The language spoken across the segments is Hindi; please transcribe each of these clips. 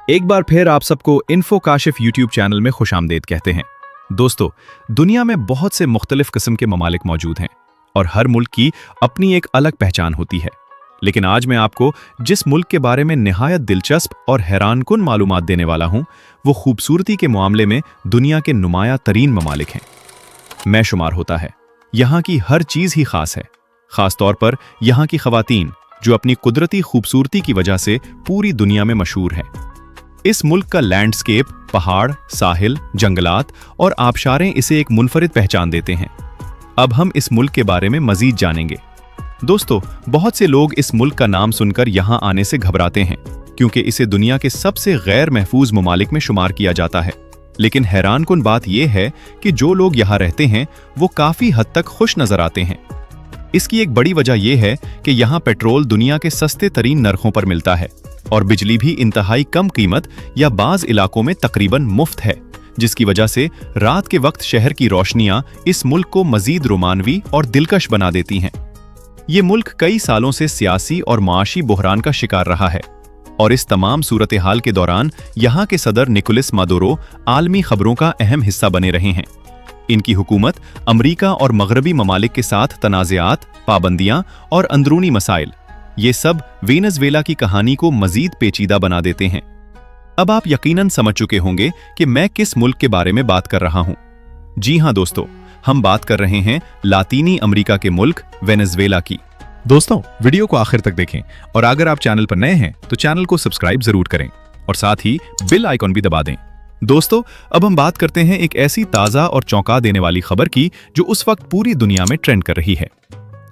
एक बार फिर आप सबको इन्फो काशिफ यूट्यूब चैनल में खुशामदीद कहते हैं। दोस्तों, दुनिया में बहुत से मुख्तलिफ किस्म के ममालिक मौजूद हैं और हर मुल्क की अपनी एक अलग पहचान होती है। लेकिन आज मैं आपको जिस मुल्क के बारे में निहायत दिलचस्प और हैरानकुन मालूमात देने वाला हूं, वो खूबसूरती के मामले में दुनिया के नुमाया तरीन ममालिक हैं। मैं शुमार होता है। यहाँ की हर चीज़ ही खास है, खास तौर पर यहाँ की खवातीन जो अपनी कुदरती खूबसूरती की वजह से पूरी दुनिया में मशहूर है। इस मुल्क का लैंडस्केप, पहाड़, साहिल, जंगलात और आबशारें इसे एक मुनफरिद पहचान देते हैं। अब हम इस मुल्क के बारे में मजीद जानेंगे। दोस्तों, बहुत से लोग इस मुल्क का नाम सुनकर यहाँ आने से घबराते हैं क्योंकि इसे दुनिया के सबसे गैर महफूज ममालिक में शुमार किया जाता है। लेकिन हैरानकुन बात यह है कि जो लोग यहाँ रहते हैं वो काफ़ी हद तक खुश नजर आते हैं। इसकी एक बड़ी वजह यह है कि यहाँ पेट्रोल दुनिया के सस्ते तरीन नरखों पर मिलता है और बिजली भी इंतहाई कम कीमत या बाज़ इलाकों में तकरीबन मुफ्त है, जिसकी वजह से रात के वक्त शहर की रोशनियां इस मुल्क को मजीद रोमानवी और दिलकश बना देती हैं। ये मुल्क कई सालों से सियासी और माशी बुहरान का शिकार रहा है और इस तमाम सूरत हाल के दौरान यहाँ के सदर निकोलस मादुरो आलमी खबरों का अहम हिस्सा बने रहे हैं। इनकी हुकूमत अमरीका और मगरबी ममालिक के साथ तनाज़ात, पाबंदियां और अंदरूनी मसाइल, ये सब वेनेज़ुएला की कहानी को मजीद पेचीदा बना देते हैं। अब आप यकीनन समझ चुके होंगे कि मैं किस मुल्क के बारे में बात कर रहा हूं। जी हां दोस्तों, हम बात कर रहे हैं लातीनी अमेरिका के मुल्क वेनेज़ुएला की। दोस्तों, वीडियो को आखिर तक देखें और अगर आप चैनल पर नए हैं तो चैनल को सब्सक्राइब जरूर करें और साथ ही बेल आइकॉन भी दबा दें। दोस्तों, अब हम बात करते हैं एक ऐसी ताज़ा और चौंका देने वाली खबर की जो उस वक्त पूरी दुनिया में ट्रेंड कर रही है।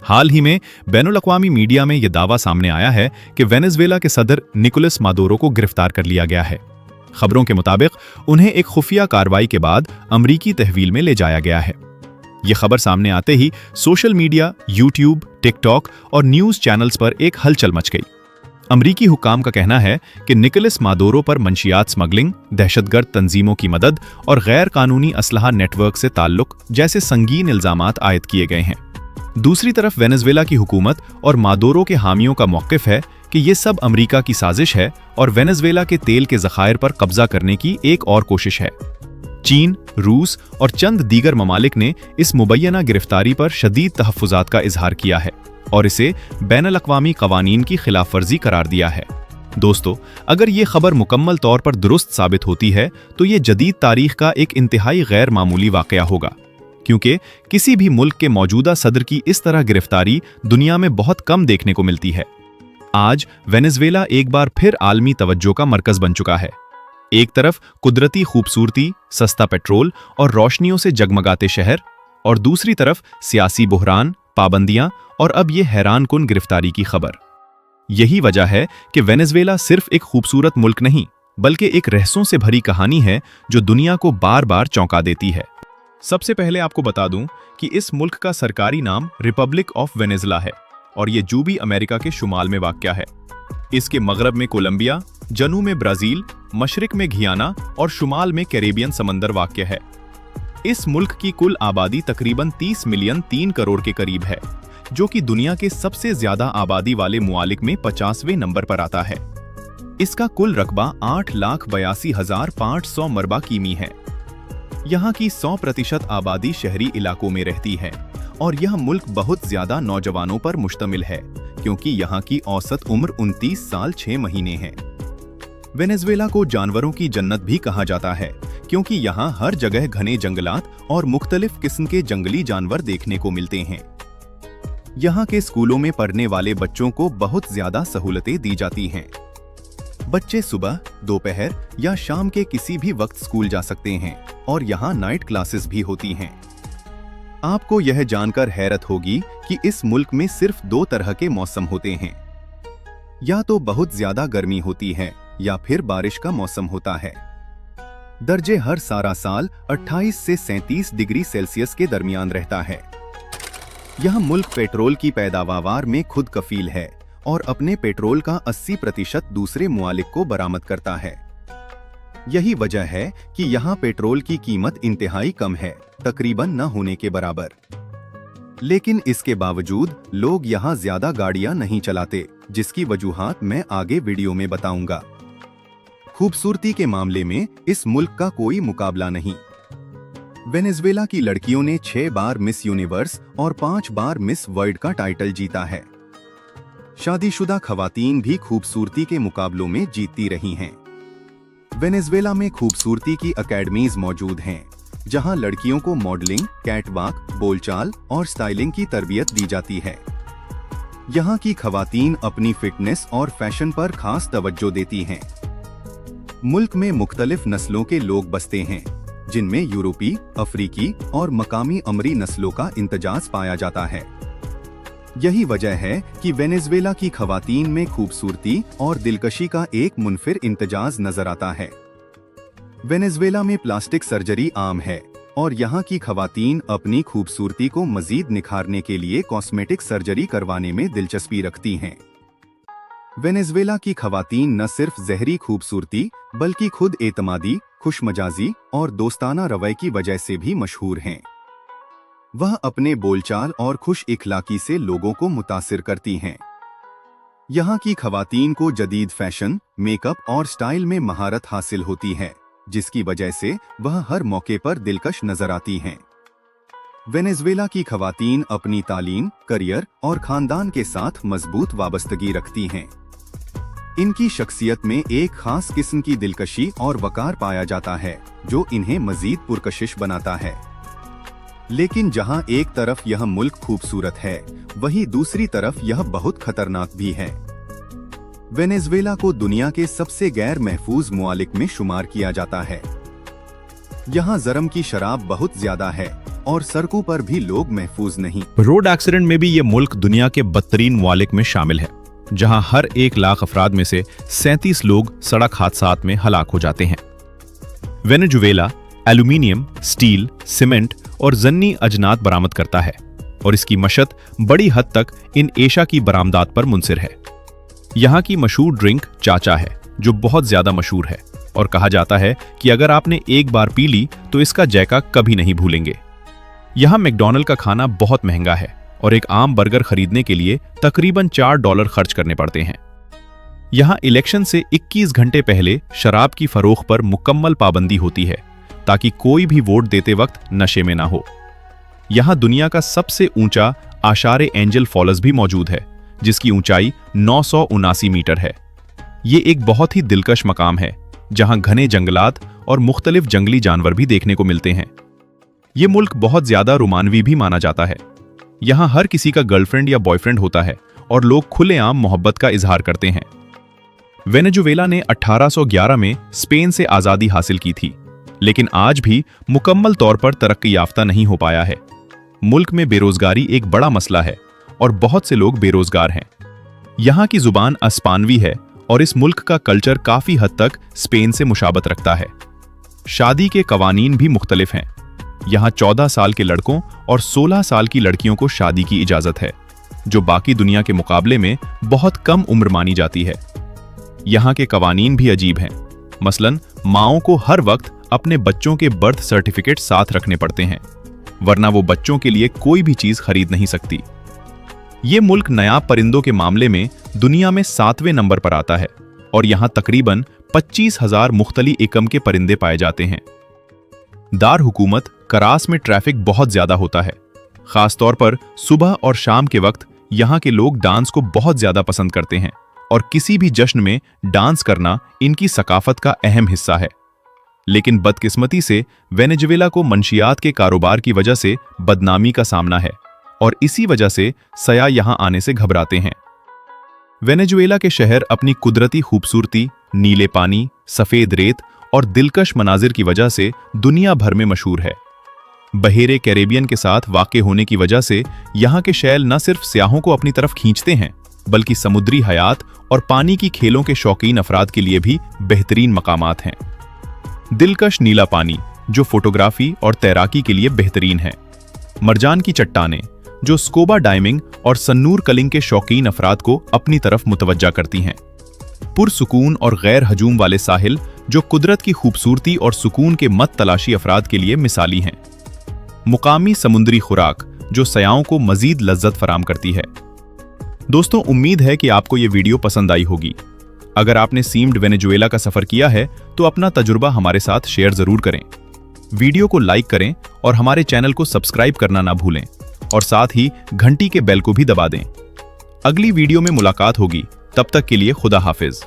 हाल ही में बैनुल-अक़वामी मीडिया में यह दावा सामने आया है कि वेनेज़ुएला के सदर निकोलस मादुरो को गिरफ्तार कर लिया गया है। खबरों के मुताबिक उन्हें एक खुफिया कार्रवाई के बाद अमरीकी तहवील में ले जाया गया है। यह खबर सामने आते ही सोशल मीडिया, यूट्यूब, टिकटॉक और न्यूज़ चैनल्स पर एक हलचल मच गई। अमरीकी हुक्काम का कहना है कि निकोलस मादुरो पर मंशियात स्मगलिंग, दहशतगर्द तंजीमों की मदद और गैर कानूनी असलहा नेटवर्क से ताल्लुक जैसे संगीन इल्जामात आयद किए गए हैं। दूसरी तरफ वेनेज़ुएला की हुकूमत और मादुरो के हामियों का मौक़िफ़ है कि ये सब अमरीका की साजिश है और वेनेज़ुएला के तेल के ज़खायर पर कब्जा करने की एक और कोशिश है। चीन, रूस और चंद दीगर ममालिक ने इस मुबैयना गिरफ्तारी पर शदीद तहफ़्फ़ुज़ात का इजहार किया है और इसे बैनुल-अक़वामी क़वानीन की खिलाफ वर्जी करार दिया है। दोस्तों, अगर ये खबर मुकम्मल तौर पर दुरुस्त साबित होती है तो ये जदीद तारीख का एक इंतहाई गैर मामूली वाक़या होगा, क्योंकि किसी भी मुल्क के मौजूदा सदर की इस तरह गिरफ्तारी दुनिया में बहुत कम देखने को मिलती है। आज वेनेज़ुएला एक बार फिर आलमी तवज्जो का मरकज बन चुका है। एक तरफ कुदरती खूबसूरती, सस्ता पेट्रोल और रोशनियों से जगमगाते शहर, और दूसरी तरफ सियासी बुहरान, पाबंदियां और अब ये हैरानकुन गिरफ्तारी की खबर। यही वजह है कि वेनेज़ुएला सिर्फ एक खूबसूरत मुल्क नहीं, बल्कि एक रहस्यों से भरी कहानी है जो दुनिया को बार बार चौंका देती है। सबसे पहले आपको बता दूं कि इस मुल्क का सरकारी नाम रिपब्लिक ऑफ वेनेज़ुएला है और ये जनूबी अमेरिका के शुमाल में वाक़या है। इसके मगरब में कोलंबिया, जनूब में ब्राज़ील, मशरिक में घियाना और शुमाल में कैरेबियन समंदर वाक़या है। इस मुल्क की कुल आबादी तकरीबन 30 मिलियन 3 करोड़ के करीब है, जो कि दुनिया के सबसे ज्यादा आबादी वाले मुआलिक में 50वें नंबर पर आता है। इसका कुल रकबा 8,82,500 मरबा किमी है। यहाँ की 100% आबादी शहरी इलाकों में रहती है और यह मुल्क बहुत ज्यादा नौजवानों पर मुश्तमिल है, क्योंकि यहाँ की औसत उम्र 29 साल 6 महीने है। वेनेज़ुएला को जानवरों की जन्नत भी कहा जाता है, क्योंकि यहाँ हर जगह घने जंगलात और मुख्तलिफ किस्म के जंगली जानवर देखने को मिलते हैं। यहाँ के स्कूलों में पढ़ने वाले बच्चों को बहुत ज्यादा सहूलतें दी जाती हैं। बच्चे सुबह, दोपहर या शाम के किसी भी वक्त स्कूल जा सकते हैं और यहाँ नाइट क्लासेस भी होती हैं। आपको यह जानकर हैरत होगी कि इस मुल्क में सिर्फ 2 तरह के मौसम होते हैं, या तो बहुत ज्यादा गर्मी होती है या फिर बारिश का मौसम होता है। दर्जे हर सारा साल 28 से 37 डिग्री सेल्सियस के दरमियान रहता है। यह मुल्क पेट्रोल की पैदावार में खुद कफील है और अपने पेट्रोल का 80% दूसरे मुआलिक को बरामद करता है। यही वजह है कि यहाँ पेट्रोल की कीमत इंतहाई कम है, तकरीबन न होने के बराबर। लेकिन इसके बावजूद लोग यहाँ ज्यादा गाड़ियां नहीं चलाते, जिसकी वजूहात मैं आगे वीडियो में बताऊंगा। खूबसूरती के मामले में इस मुल्क का कोई मुकाबला नहीं। वेनेजुएला की लड़कियों ने 6 बार मिस यूनिवर्स और 5 बार मिस वर्ल्ड का टाइटल जीता है। शादीशुदा खवातीन भी खूबसूरती के मुकाबलों में जीतती रही हैं। वेनेजुएला में खूबसूरती की अकेडमीज मौजूद हैं, जहां लड़कियों को मॉडलिंग, कैटवॉक, बोलचाल और स्टाइलिंग की तरबियत दी जाती है। यहाँ की खवातीन अपनी फिटनेस और फैशन पर खास तवज्जो देती हैं। मुल्क में मुख्तलिफ नस्लों के लोग बसते हैं, जिनमें यूरोपी, अफ्रीकी और मकामी अमरी नस्लों का इंतजाज पाया जाता है। यही वजह है कि वेनेजुएला की खवातीन में खूबसूरती और दिलकशी का एक मुनफिर इंतजाज नजर आता है। वेनेजुएला में प्लास्टिक सर्जरी आम है और यहाँ की खवातीन अपनी खूबसूरती को मजीद निखारने के लिए कॉस्मेटिक सर्जरी करवाने में दिलचस्पी रखती हैं। वेनेजुएला की खवातीन न सिर्फ ज़हरी खूबसूरती बल्कि खुद एतमादी, खुशमजाजी और दोस्ताना रवैये की वजह से भी मशहूर हैं। वह अपने बोलचाल और खुश इखलाकी से लोगों को मुतासिर करती हैं। यहाँ की खवातीन को जदीद फैशन, मेकअप और स्टाइल में महारत हासिल होती है, जिसकी वजह से वह हर मौके पर दिलकश नजर आती हैं। वेनेजुएला की खवातीन अपनी तालीम, करियर और खानदान के साथ मजबूत वाबस्तगी रखती हैं। इनकी शख्सियत में एक खास किस्म की दिलकशी और वकार पाया जाता है, जो इन्हें मजीद पुरकशिश बनाता है। लेकिन जहां एक तरफ यह मुल्क खूबसूरत है, वहीं दूसरी तरफ यह बहुत खतरनाक भी है। वेनेजुएला को दुनिया के सबसे गैर महफूज मुआलिक में शुमार किया जाता है। यहाँ जरम की शराब बहुत ज्यादा है और सड़कों पर भी लोग महफूज नहीं। रोड एक्सीडेंट में भी ये मुल्क दुनिया के बदतरीन मुआलिक में शामिल है, जहां हर 1 लाख अफराद में से 37 लोग सड़क हादसात में हलाक हो जाते हैं। वेनेजुएला एल्यूमिनियम, स्टील, सीमेंट और जन्नी अजनात बरामद करता है और इसकी मशत बड़ी हद तक इन एशा की बरामदात पर मुनसिर है। यहाँ की मशहूर ड्रिंक चाचा है, जो बहुत ज्यादा मशहूर है और कहा जाता है कि अगर आपने एक बार पी ली तो इसका जायका कभी नहीं भूलेंगे। यहाँ मैकडॉनल्ड का खाना बहुत महंगा है और एक आम बर्गर खरीदने के लिए तकरीबन $4 खर्च करने पड़ते हैं। यहाँ इलेक्शन से 21 घंटे पहले शराब की फरोख्त पर मुकम्मल पाबंदी होती है, ताकि कोई भी वोट देते वक्त नशे में ना हो। यहाँ दुनिया का सबसे ऊंचा आशारे एंजल फॉल्स भी मौजूद है, जिसकी ऊंचाई 979 मीटर है। ये एक बहुत ही दिलकश मकाम है, जहां घने जंगलात और मुख्तलिफ जंगली जानवर भी देखने को मिलते हैं। ये मुल्क बहुत ज्यादा रोमानवी भी माना जाता है। यहाँ हर किसी का गर्लफ्रेंड या बॉयफ्रेंड होता है और लोग खुलेआम मोहब्बत का इजहार करते हैं। वेनेजुएला ने 1811 में स्पेन से आज़ादी हासिल की थी, लेकिन आज भी मुकम्मल तौर पर तरक्की याफ्ता नहीं हो पाया है। मुल्क में बेरोजगारी एक बड़ा मसला है और बहुत से लोग बेरोजगार हैं। यहाँ की जुबान अस्पानवी है और इस मुल्क का कल्चर काफी हद तक स्पेन से मुशाबत रखता है। शादी के कवानीन भी मुख्तलिफ हैं। यहाँ 14 साल के लड़कों और 16 साल की लड़कियों को शादी की इजाजत है, जो बाकी दुनिया के मुकाबले में बहुत कम उम्र मानी जाती है। यहाँ के कवानीन भी अजीब हैं। मसलन माओं को हर वक्त अपने बच्चों के बर्थ सर्टिफिकेट साथ रखने पड़ते हैं, वरना वो बच्चों के लिए कोई भी चीज खरीद नहीं सकती। ये मुल्क नायाब परिंदों के मामले में दुनिया में 7वें नंबर पर आता है और यहाँ तकरीबन 25,000 मुख्तली एकम के परिंदे पाए जाते हैं। दार हुकूमत करास में ट्रैफिक बहुत ज्यादा होता है। खासतौर पर सुबह और शाम के वक्त यहाँ के लोग डांस को बहुत ज्यादा पसंद करते हैं और किसी भी जश्न में डांस करना इनकी सकाफत का अहम हिस्सा है। लेकिन बदकिस्मती से वेनेजुएला को मंशियात के कारोबार की वजह से बदनामी का सामना है और इसी वजह से सयाह यहाँ आने से घबराते हैं। वेनेजुएला के शहर अपनी कुदरती खूबसूरती, नीले पानी, सफेद रेत और दिलकश मनाजिर की वजह से दुनिया भर में मशहूर है। बहेरे कैरेबियन के साथ वाक़े होने की वजह से यहाँ के शैल न सिर्फ सयाहों को अपनी तरफ खींचते हैं, बल्कि समुद्री हयात और पानी की खेलों के शौकीन अफराद के लिए भी बेहतरीन मकामात हैं। दिलकश नीला पानी, जो फोटोग्राफी और तैराकी के लिए बेहतरीन है। मरजान की चट्टानें, जो स्कूबा डाइविंग और सन्नूर कलिंग के शौकीन अफराद को अपनी तरफ मुतवज्जा करती हैं। पुरसुकून और गैर हजूम वाले साहिल, जो कुदरत की खूबसूरती और सुकून के मत तलाशी अफराद के लिए मिसाली हैं। मुकामी समुद्री खुराक, जो सयाहों को मजीद लज्जत फराम करती है। दोस्तों, उम्मीद है कि आपको ये वीडियो पसंद आई होगी। अगर आपने सीम्ड वेनेजुएला का सफर किया है तो अपना तजुर्बा हमारे साथ शेयर जरूर करें। वीडियो को लाइक करें और हमारे चैनल को सब्सक्राइब करना ना भूलें और साथ ही घंटी के बेल को भी दबा दें। अगली वीडियो में मुलाकात होगी, तब तक के लिए खुदा हाफिज।